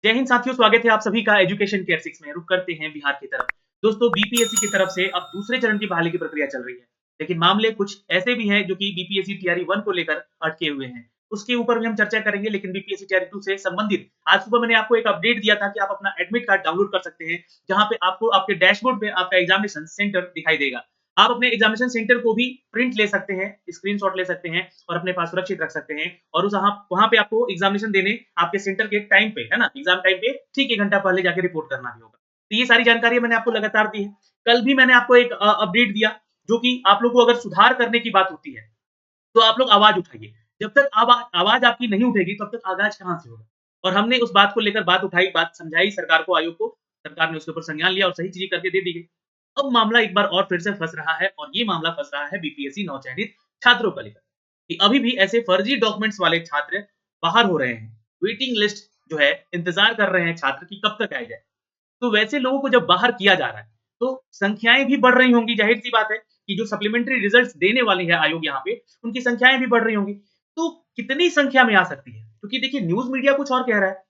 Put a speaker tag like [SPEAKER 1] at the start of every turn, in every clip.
[SPEAKER 1] जय हिंद साथियों, स्वागत है आप सभी का एजुकेशन केयर 6 में। रुक करते हैं बिहार की तरफ। दोस्तों, बीपीएससी की तरफ से अब दूसरे चरण की बहाली की प्रक्रिया चल रही है, लेकिन मामले कुछ ऐसे भी हैं जो कि बीपीएससी टीआरई 1 को लेकर अटके हुए हैं। उसके ऊपर भी हम चर्चा करेंगे, लेकिन बीपीएससी टीआरई 2 से संबंधित आज सुबह मैंने आपको एक अपडेट दिया था कि आप अपना एडमिट कार्ड डाउनलोड कर सकते हैं, जहां पे आपको आपके डैशबोर्ड पे आपका एग्जामिनेशन सेंटर दिखाई देगा। आप अपने एग्जामिनेशन सेंटर को भी प्रिंट ले सकते हैं, स्क्रीनशॉट ले सकते हैं और अपने पास सुरक्षित रख सकते हैं। और उस वहां पे आपको एग्जामिनेशन देने आपके सेंटर के टाइम पे, है ना, एग्जाम टाइम पे ठीक 1 घंटा पहले जाके रिपोर्ट करना भी होगा। तो ये सारी जानकारी मैंने आपको लगातार दी है। कल भी मैंने आपको एक अपडेट दिया, जो कि आप लोग को अगर सुधार करने की बात होती है, तो आप लोग आवाज उठाइए। जब तक आवाज आपकी नहीं उठेगी, तब तक आगाज कहां से होगा? और हमने उस बात को लेकर बात उठाई, बात समझाई सरकार को, आयोग को। सरकार ने उसके ऊपर संज्ञान लिया और सही चीजें करके दे दी गई। अब मामला एक बार और फिर से फंस रहा है, और ये मामला फंस रहा है बीपीएससी नवचयनित छात्रों को लेकर, कि अभी भी ऐसे फर्जी डॉक्यूमेंट्स वाले छात्र बाहर हो रहे हैं। वेटिंग लिस्ट जो है, इंतजार कर रहे हैं छात्र कि कब तक आए जाए। तो वैसे लोगों को जब बाहर किया जा रहा है, तो संख्याएं भी बढ़ रही होंगी। जाहिर सी बात है कि जो सप्लीमेंट्री रिजल्ट्स देने वाली है आयोग यहाँ पे, उनकी संख्याएं भी बढ़ रही होंगी। तो कितनी संख्या में आ सकती है? क्योंकि देखिए, न्यूज मीडिया कुछ और कह रहा है।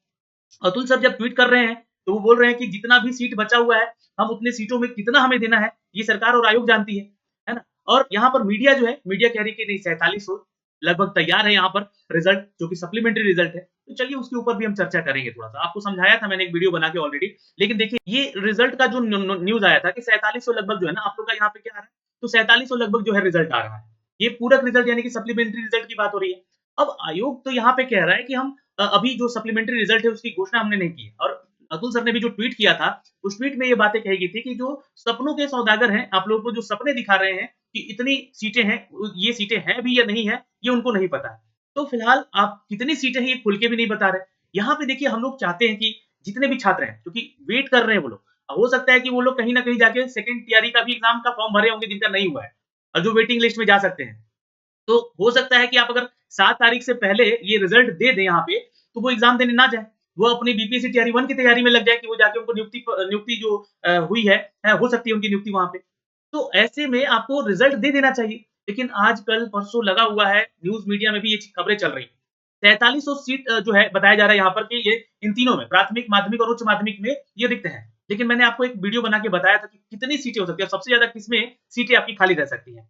[SPEAKER 1] अतुल सर जब ट्वीट कर रहे हैं, तो वो बोल रहे हैं कि जितना भी सीट बचा हुआ है, हम उतने सीटों में कितना हमें देना है, ये सरकार और आयोग जानती है ना? और यहाँ पर मीडिया जो है, मीडिया कह रही है कि नहीं, 4700 लगभग तैयार है यहाँ पर रिजल्ट, जो कि सप्लीमेंट्री रिजल्ट है। तो चलिए उसके ऊपर भी हम चर्चा करेंगे थोड़ा सा। आपको समझाया था मैंने एक वीडियो बना के ऑलरेडी। लेकिन देखिए, ये रिजल्ट का जो न्यूज आया था कि 4700 लगभग जो है ना, आप लोग का यहाँ पे क्या आ रहा है, तो 4700 लगभग जो है रिजल्ट आ रहा है। ये पूरक रिजल्ट यानी कि सप्लीमेंट्री रिजल्ट की बात हो रही है। अब आयोग तो यहाँ पे कह रहा है कि हम अभी जो सप्लीमेंट्री रिजल्ट है, उसकी घोषणा हमने नहीं की है। और अतुल सर ने भी जो ट्वीट किया था, उस ट्वीट में ये बातें कही गई थी कि जो सपनों के सौदागर हैं, आप लोगों को जो सपने दिखा रहे हैं कि इतनी सीटें हैं, ये सीटें हैं भी या नहीं है, ये उनको नहीं पता है। तो फिलहाल आप कितनी सीटें हैं, ये खुल के भी नहीं बता रहे। यहाँ पे देखिए, हम लोग चाहते हैं कि जितने भी छात्र हैं, क्योंकि वेट कर रहे हैं वो लोग, हो सकता है कि वो लोग कहीं ना कहीं जाके सेकंड टीआरई का भी एग्जाम का फॉर्म भरे होंगे, जिनका नहीं हुआ है, और जो वेटिंग लिस्ट में जा सकते हैं। तो हो सकता है कि आप अगर 7 तारीख से पहले ये रिजल्ट दे दें यहाँ पे, तो वो एग्जाम देने ना जाए। वो अपनी बीपीएससी टीआरई 1 की तैयारी में लग जाए कि वो जाके उनको नियुक्ति जो हुई है, हो सकती है उनकी नियुक्ति वहां पे। तो ऐसे में आपको रिजल्ट दे देना चाहिए। लेकिन आज कल परसों लगा हुआ है, न्यूज मीडिया में भी ये खबरें चल रही है। 4300 सीट जो है, बताया जा रहा है यहाँ पर कि ये इन तीनों में, प्राथमिक, माध्यमिक और उच्च माध्यमिक में ये रिक्त है। लेकिन मैंने आपको एक वीडियो बना के बताया था कि कितनी सीटें हो सकती है, और सबसे ज्यादा किसमें सीटें आपकी खाली रह सकती है।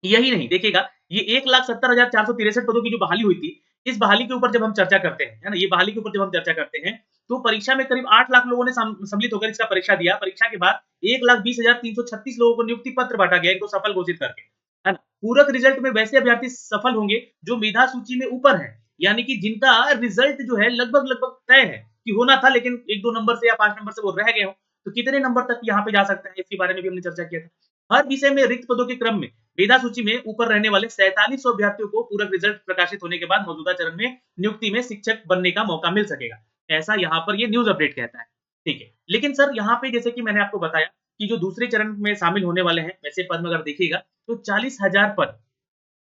[SPEAKER 1] यही नहीं, देखिएगा, ये 1,70,463 पदों की जो बहाली हुई थी, इस बहाली के ऊपर जब हम चर्चा करते हैं, है ना? ये बहाली के ऊपर जब हम चर्चा करते हैं, तो परीक्षा में करीब 8 लाख लोगों ने सम्मिलित होकर इसका परीक्षा दिया। परीक्षा के बाद 1,20,336 लोगों को नियुक्ति पत्र बाँटा गया, इनको सफल घोषित करके, है ना? पूरक रिजल्ट में वैसे अभ्यर्थी सफल होंगे जो मेधा सूची में ऊपर हैं, यानी कि जिनका रिजल्ट जो है लगभग-लगभग तय है कि होना था, लेकिन 1-2 नंबर से या 5 नंबर से वो रह गए हों। तो कितने नंबर तक यहाँ पे जा सकता है, इसके बारे में भी हमने चर्चा किया था। हर विषय में रिक्त पदों के क्रम में मेधा सूची में ऊपर रहने वाले 4700 अभ्यर्थियों को पूरक रिजल्ट प्रकाशित होने के बाद मौजूदा चरण में नियुक्ति में शिक्षक बनने का मौका मिल सकेगा। ऐसा यहाँ पर ये न्यूज अपडेट कहता है। ठीक है। लेकिन सर, यहाँ पे जैसे कि मैंने आपको बताया कि जो दूसरे चरण में शामिल होने वाले हैं, वैसे पद में अगर देखिएगा, तो 40,000 पद,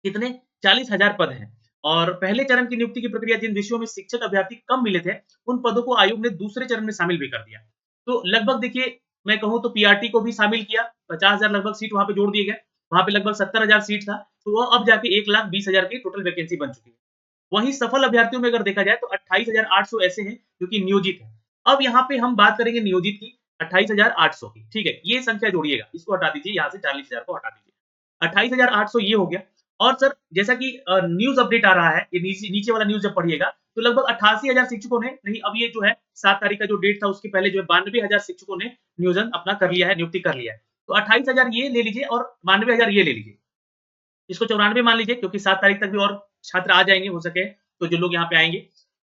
[SPEAKER 1] कितने, 40,000 पद हैं। और पहले चरण की नियुक्ति की प्रक्रिया जिन विषयों में शिक्षक अभ्यर्थी कम मिले थे, उन पदों को आयोग ने दूसरे चरण में शामिल भी कर दिया। तो लगभग देखिए, मैं कहूं तो पीआरटी को भी शामिल किया, 50,000 लगभग सीट वहां पे जोड़ दिए गए। वहां पे लगभग 70,000 सीट था, तो वह अब जाके 1,20,000 की टोटल वैकेंसी बन चुकी है। वहीं सफल अभ्यर्थियों में अगर देखा जाए, तो 28,800 ऐसे हैं जो कि नियोजित हैं। अब यहाँ पे हम बात करेंगे नियोजित की, 28,800 की। ठीक है, ये संख्या जोड़िएगा, इसको हटा दीजिए, यहाँ से 40,000 को हटा दीजिए। 28,800 ये हो गया। और सर, जैसा कि न्यूज अपडेट आ रहा है, ये नीचे नीचे वाला न्यूज जब पढ़िएगा, तो लगभग 88,000 शिक्षकों ने, नहीं, अब ये जो है 7 तारीख का जो डेट था, उसके पहले जो है 92,000 शिक्षकों ने नियोजन अपना कर लिया है, नियुक्ति कर लिया है। तो 28,000 ये ले लीजिए और 92,000 ये ले लीजिए। इसको 94 मान लीजिए, क्योंकि 7 तारीख तक भी और छात्र आ जाएंगे, हो सके तो, जो लोग यहाँ पे आएंगे।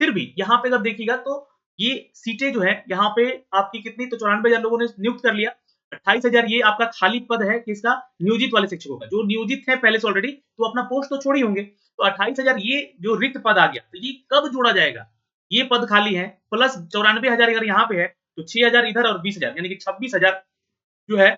[SPEAKER 1] फिर भी यहाँ पे अगर देखिएगा, तो ये सीटें जो है यहाँ पे आपकी कितनी, तो 94,000 लोगों ने नियुक्त कर लिया। 28,000 ये आपका खाली पद है, किसका, नियोजित वाले शिक्षकों का। जो नियोजित है पहले से ऑलरेडी, तो अपना पोस्ट तो छोड़ ही होंगे। तो 28,000 ये जो रिक्त पद आ गया, तो ये कब जोड़ा जाएगा? ये पद खाली है, प्लस 94,000 अगर यहाँ पे है, तो 6,000 इधर और 20,000, यानी कि 26,000 जो है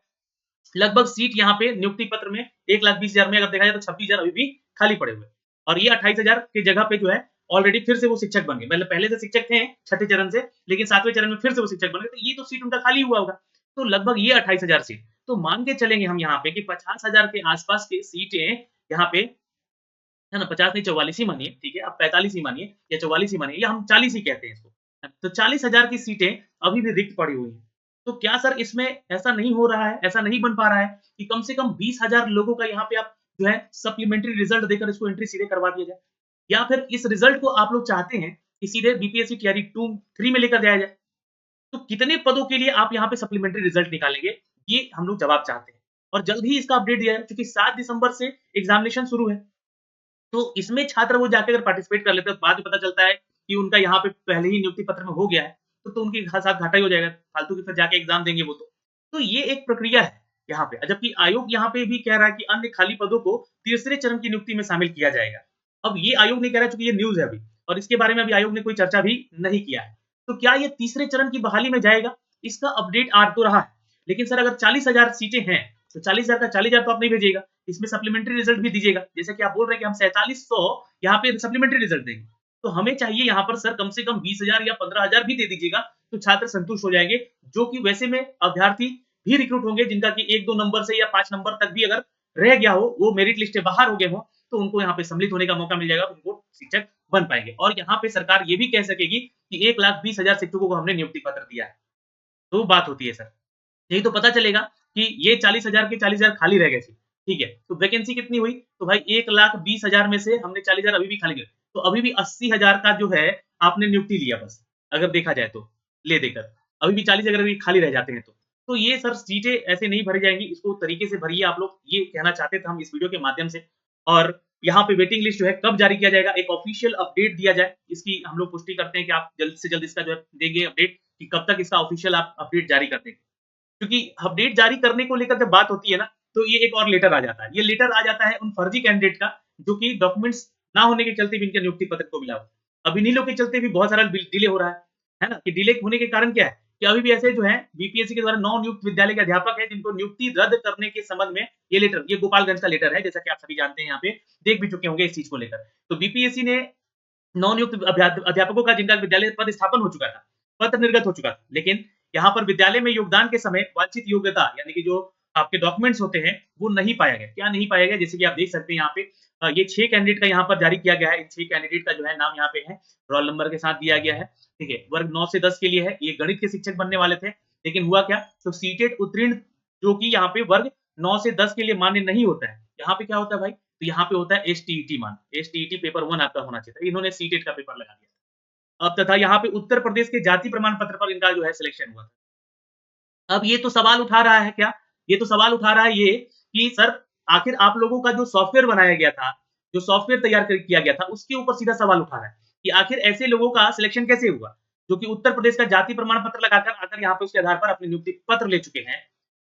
[SPEAKER 1] लगभग सीट यहाँ पे नियुक्ति पत्र में, 1,20,000 में अगर देखा जाए, तो 26,000 अभी भी खाली पड़े हुए। और ये 28,000 की जगह पे जो है, ऑलरेडी फिर से वो शिक्षक बन गए। मतलब पहले से शिक्षक थे छठे चरण से, लेकिन 7वें चरण में फिर से वो शिक्षक बन गए, तो ये तो सीट उनका खाली हुआ होगा। तो लगभग ये 28,000 सीट, तो मान के चलेंगे हम यहाँ पे कि 50,000 के आसपास की सीटें यहाँ पे, है ना, 50 नहीं, 44 ही मानिए, ठीक है, आप 45 ही मानिए या 44 ही मानिए, या हम 40 ही कहते हैं इसको। तो 40,000 की सीटें अभी भी रिक्त पड़ी हुई हैं। तो क्या सर इसमें ऐसा नहीं हो रहा है, ऐसा नहीं बन पा रहा है कि कम से कम 20,000 लोगों का यहाँ पे आप जो है सप्लीमेंट्री रिजल्ट देकर इसको एंट्री सीधे करवा दिया जाए? या फिर इस रिजल्ट को आप लोग चाहते हैं कि सीधे बीपीएससी टीआरई 2 3 में लेकर जाया जाए? तो कितने पदों के लिए आप यहाँ पे सप्लीमेंट्री रिजल्ट निकालेंगे? ये हम लोग जवाब चाहते हैं। और जल्द ही इसका अपडेट दिया है क्योंकि 7 दिसंबर से एग्जामिनेशन शुरू है। तो इसमें छात्र वो जाके अगर पार्टिसिपेट कर लेते हैं, बाद में पता चलता है कि उनका यहाँ पे पहले ही नियुक्ति पत्र में हो गया है, तो उनके साथ घाटा ही हो जाएगा, फालतू की फिर जाके एग्ज़ाम देंगे वो तो। तो ये एक प्रक्रिया है यहाँ पे, जबकि आयोग यहाँ पे भी कह रहा है कि अन्य खाली पदों को तीसरे चरण की नियुक्ति में शामिल किया जाएगा। अब ये आयोग नहीं कह रहा है, चूँकि ये न्यूज़ है अभी और इसके बारे में अभी आयोग ने कोई चर्चा भी नहीं किया है। तो क्या ये तीसरे चरण की बहाली में जाएगा? इसका अपडेट आ तो रहा है, लेकिन सर अगर 40,000 सीटें हैं, तो 40,000 का 40,000 तो आप नहीं भेजिएगा, इसमें सप्लीमेंट्री रिजल्ट भी दीजिएगा। जैसे कि आप बोल रहे हैं कि हम 4700 यहाँ पे सप्लीमेंट्री रिजल्ट देंगे। तो हमें चाहिए यहाँ पर सर कम से कम 20,000 या 15,000 भी दे दीजिएगा, तो छात्र संतुष्ट हो जाएँगे, जो कि वैसे में अभ्यर्थी भी रिक्रूट होंगे जिनका कि 1-2 नंबर से या 5 नंबर तक भी अगर रह गया हो, वो मेरिट लिस्ट से बाहर हो गए हों, तो उनको यहाँ पे सम्मिलित होने का मौका मिल जाएगा, उनको शिक्षक बन पाएँगे। और यहाँ पे सरकार ये भी कह सकेगी कि 1,20,000 शिक्षकों को हमने नियुक्ति पत्र दिया है। तो बात होती है सर। यही तो पता चलेगा कि ये 40,000 के 40,000 खाली रह गए थे, ठीक है? तो वैकेंसी कितनी हुई? तो भाई 1,20,000 में से हमने 40,000 अभी भी खाली गए, तो अभी भी 80,000 का जो है आपने नियुक्ति लिया बस, अगर देखा जाए तो, ले देकर। अभी भी 40 अगर अभी खाली रह जाते हैं तो। तो ये सर सीटें ऐसे नहीं भरी जाएँगी, इसको तरीके से भरिए आप लोग, ये कहना चाहते थे हम इस वीडियो के माध्यम से। और यहाँ पे वेटिंग लिस्ट जो है कब जारी किया जाएगा, एक ऑफिशियल अपडेट दिया जाए, इसकी हम लोग पुष्टि करते हैं कि आप जल्द से जल्द इसका जो है देंगे अपडेट कि कब तक इसका ऑफिशियल आप अपडेट जारी कर देंगे। क्योंकि अपडेट जारी करने को लेकर जब बात होती है ना, तो ये एक और लेटर आ जाता है। ये लेटर आ जाता है उन फर्जी कैंडिडेट का, जो कि डॉक्यूमेंट्स ना होने के चलते भी इनके नियुक्ति पत्र को मिला हो। अब इन्हीं लोग के चलते भी बहुत सारा डिले हो रहा है ना? कि डिले होने के कारण क्या है? कि अभी भी ऐसे जो है बीपीएससी के द्वारा नव-नियुक्त विद्यालय के अध्यापक हैं, जिनको नियुक्ति रद्द करने के संबंध में ये लेटर, ये गोपालगंज का लेटर है, जैसा कि आप सभी जानते हैं यहाँ पे, देख भी चुके होंगे इस चीज़ को लेकर। तो बीपीएससी ने नवनियुक्त अध्यापकों का जिनका विद्यालय पद स्थापन हो चुका था, पत्र निर्गत हो चुका था। लेकिन यहाँ पर विद्यालय में योगदान के समय वांछित योग्यता यानी कि जो आपके डॉक्यूमेंट्स होते हैं, वो नहीं पाया गया। क्या नहीं पाया गया? जैसे कि आप देख सकते हैं यहाँ पे ये 6 कैंडिडेट का यहाँ पर जारी किया गया है। इन 6 कैंडिडेट का जो है नाम यहाँ पे है, रोल नंबर के साथ दिया गया है, ठीक है? वर्ग 9 से 10 के लिए है। ये गणित के शिक्षक बनने वाले थे, लेकिन हुआ क्या? तो सीटेट उत्तीर्ण जो कि यहाँ पे वर्ग 9 से 10 के लिए मान्य नहीं होता है। यहाँ पे क्या होता है भाई? तो यहाँ पे होता है एसटीईटी मान, एसटीईटी पेपर 1 आपका होना चाहिए था। इन्होंने सीटेट का पेपर लगा दिया। अब तथा यहाँ पे उत्तर प्रदेश के जाति प्रमाण पत्र पर इनका जो है सिलेक्शन हुआ था। अब ये तो सवाल उठा रहा है क्या? ये तो सवाल उठा रहा है ये कि सर आखिर आप लोगों का जो सॉफ्टवेयर बनाया गया था, जो सॉफ्टवेयर तैयार कर किया गया था, उसके ऊपर सीधा सवाल उठा रहा है कि आखिर ऐसे लोगों का सिलेक्शन कैसे हुआ? जो कि उत्तर प्रदेश का जाति प्रमाण पत्र लगाकर आकर यहाँ पे उसके आधार पर अपनी नियुक्ति पत्र ले चुके हैं।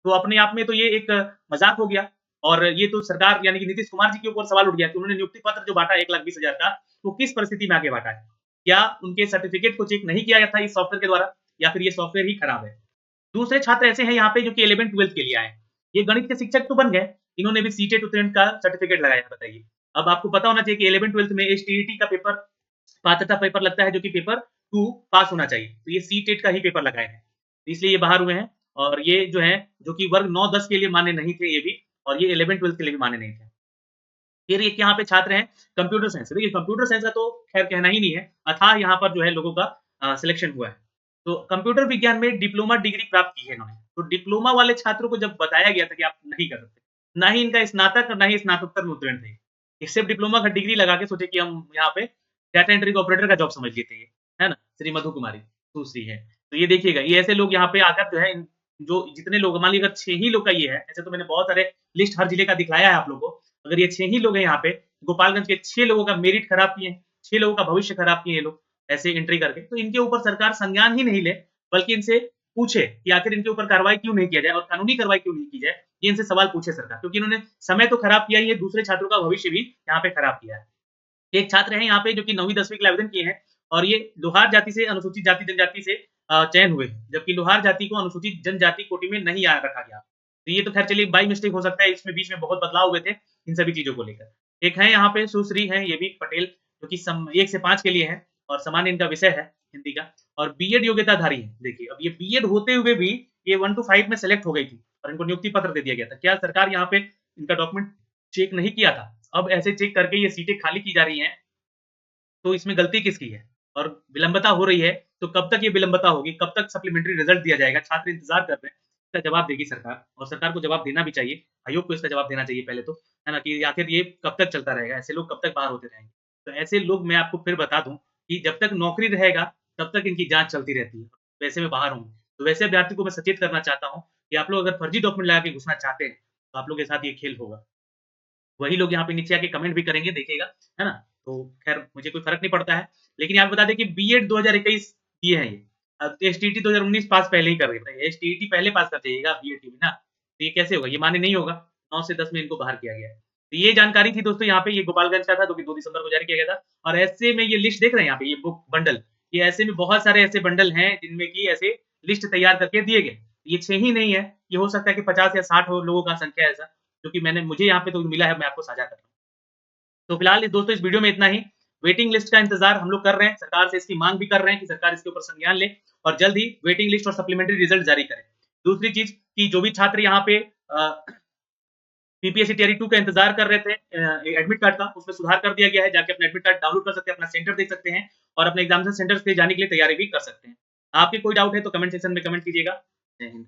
[SPEAKER 1] तो अपने आप में तो ये एक मज़ाक हो गया और ये तो सरकार यानी कि नीतीश कुमार जी के ऊपर सवाल उठ गया कि उन्होंने नियुक्ति पत्र जो बाँटा 1,20,000 का, वो किस परिस्थिति में आके बाँटा है? क्या उनके सर्टिफिकेट को चेक नहीं किया गया था इस सॉफ्टवेयर के द्वारा या फिर ये सॉफ्टवेयर ही खराब है? दूसरे छात्र ऐसे हैं यहाँ पे जो कि 11th-12th के लिए आए हैं। ये गणित के शिक्षक तो बन गए, इन्होंने भी सीटेट उत्तीर्ण का सर्टिफिकेट लगाया है बताइए। अब आपको पता होना चाहिए कि 11th-12th में एसटीईटी का पेपर पात्रता पेपर लगता है जो कि पेपर 2 पास होना चाहिए। तो ये सीटेट का ही पेपर लगाए हैं। तो इसलिए ये बाहर हुए हैं और ये जो है जो कि वर्ग 9-10 के लिए मान्य नहीं थे ये भी और ये 11th-12th के लिए भी मान्य नहीं थे। फिर एक यहाँ पे छात्र हैं कंप्यूटर साइंस। देखिए कंप्यूटर साइंस का तो खैर कहना ही नहीं है, अथाह यहाँ पर जो है लोगों का सिलेक्शन हुआ है। तो कंप्यूटर विज्ञान में डिप्लोमा डिग्री प्राप्त की है इन्होंने। तो डिप्लोमा वाले छात्रों को जब बताया गया था कि आप नहीं कर सकते, ना ही इनका स्नातक और ना ही स्नातकोत्तर में उत्तीर्ण थे। ये सिर्फ डिप्लोमा का डिग्री लगा के सोचे कि हम यहाँ पे डाटा एंट्री ऑपरेटर का जॉब समझ लेते हैं, है ना? श्री मधु कुमारी दूसरी है। तो ये देखिएगा, ये ऐसे लोग यहाँ पे आकर जो है जो जितने लोग मान लीजिए अगर 6 ही लोग का ये है, ऐसे तो मैंने बहुत सारे लिस्ट हर जिले का दिखाया है आप लोगों को। अगर ये 6 ही लोग हैं यहाँ पे, गोपालगंज के 6 लोगों का मेरिट खराब किए हैं, 6 लोगों का भविष्य खराब किए ये लोग, ऐसे एंट्री करके, तो इनके ऊपर सरकार संज्ञान ही नहीं ले, बल्कि इनसे पूछे कि आखिर इनके ऊपर कार्रवाई क्यों नहीं किया जाए और कानूनी कार्रवाई क्यों नहीं की जाए, ये इनसे सवाल पूछे सरकार। क्योंकि इन्होंने समय तो खराब किया ही है, दूसरे छात्रों का भविष्य भी यहाँ पे खराब किया है। एक छात्र हैं यहाँ पे जो कि 9वीं 10वीं के लिए आवेदन किए हैं और ये लोहार जाति से अनुसूचित जाति जनजाति से चयन हुए, जबकि लोहार जाति को अनुसूचित जनजाति कोटि में नहीं रखा गया। तो ये तो खैर चलिए बाय मिस्टेक हो सकता है, इसमें बीच में बहुत बदलाव हुए थे इन सभी चीज़ों को लेकर। एक है यहाँ पे सुश्री हैं ये भी पटेल जो कि 1 से 5 के लिए हैं और सामान्य इनका विषय है हिंदी का और बीएड योग्यताधारी हैं। देखिए अब ये बीएड होते हुए भी ये 1 टू 5 में सेलेक्ट हो गई थी और इनको नियुक्ति पत्र दे दिया गया था। क्या सरकार यहाँ पे इनका डॉक्यूमेंट चेक नहीं किया था? अब ऐसे चेक करके ये सीटें खाली की जा रही हैं, तो इसमें गलती किसकी है? और विलंबता हो रही है, तो कब तक ये विलंबता होगी, कब तक सप्लीमेंट्री रिजल्ट दिया जाएगा, छात्र इंतजार कर रहे हैं, इसका जवाब देगी सरकार, और सरकार को जवाब देना भी चाहिए, आयोग को इसका जवाब देना चाहिए पहले तो, है ना? कि आखिर ये कब तक चलता रहेगा, ऐसे लोग कब तक बाहर होते रहेंगे। तो ऐसे लोग मैं आपको फिर बता दूँ कि जब तक नौकरी रहेगा, तब तक इनकी जाँच चलती रहती है, वैसे में बाहर होंगे। तो वैसे अभ्यर्थी को मैं सचेत करना चाहता हूँ कि आप लोग अगर फर्जी डॉक्यूमेंट लगा के घुसना चाहते हैं, तो आप लोग के साथ ये खेल होगा। वही लोग यहाँ पे नीचे आके कमेंट भी करेंगे, देखिएगा, है ना? तो खैर मुझे कोई फ़र्क नहीं पड़ता है, लेकिन यहाँ पे बता दें कि बीएड 2021 किए हैं ये। अब एसटीईटी 2019 पास पहले ही कर गए थे, एसटीईटी पहले पास कर जाइएगा बीएड के बिना, तो ये कैसे होगा? ये मान्य नहीं होगा, 9 से 10 में इनको बाहर किया गया है। तो ये जानकारी थी दोस्तों यहाँ पे, ये गोपालगंज का था, जो कि 2 दिसंबर को जारी किया गया था, और ऐसे में ये लिस्ट देख रहे हैं यहाँ पे, ये बुक बंडल, ये ऐसे में बहुत सारे ऐसे बंडल हैं, जिनमें कि ऐसे लिस्ट तैयार करके दिए गए। ये 6 ही नहीं है, ये हो सकता है कि 50 या 60 हो लोगों का संख्या ऐसा, क्योंकि मुझे यहाँ पे तो मिला है, मैं आपको साझा कर रहा हूँ। तो फिलहाल दोस्तों इस वीडियो में इतना ही। वेटिंग लिस्ट का इंतजार हम लोग कर रहे हैं, सरकार से इसकी मांग भी कर रहे हैं कि सरकार इसके ऊपर संज्ञान ले और जल्द ही वेटिंग लिस्ट और सप्लीमेंट्री रिजल्ट जारी करे। दूसरी चीज कि जो भी छात्र यहाँ पे पीपीएससी टियरी 2 का इंतजार कर रहे थे एडमिट कार्ड का, उसमें सुधार कर दिया गया है, जाके अपना एडमिट कार्ड डाउनलोड कर सकते हैं, अपना सेंटर देख सकते हैं और अपने एग्जामिनेशन सेंटर पे जाने के लिए तैयारी भी कर सकते हैं। आपके कोई डाउट है तो कमेंट सेक्शन में कमेंट कीजिएगा। जय हिंद।